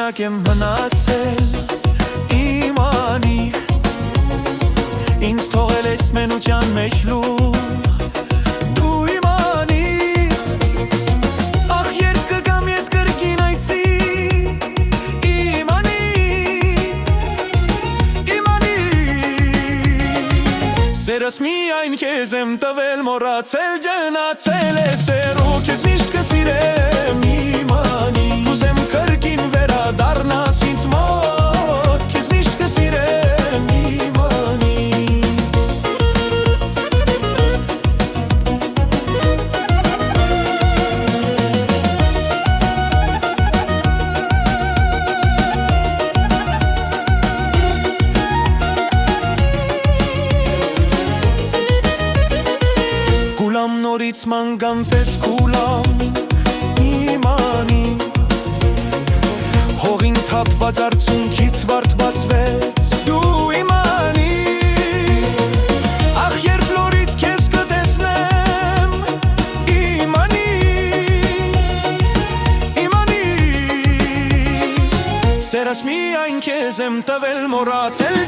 մենակ եմ մնացել իմանի Ինձ թողել ես մենության մեջ լուր Դու իմանի Ախ երբ կգամ ես կրկին այցի Իմանի Սերս միայն քեզ եմ տվել մոռացել ջնացել է սերու Քեզ միշտ կսիրեմ իմանի Ուզեմ կրկին վերադառնաս ինձ մոտ Քեզ միշտ կսիրեմ իմանի Գուլամ նորից մանգան պես գուլամ իմանի Հողին թափված արցունքից վարդ բացվեց Դու իմանի Ախ երբ լորից քեզ կտեսնեմ Իմանի Սերս միայն քեզ եմ տվել մոռացել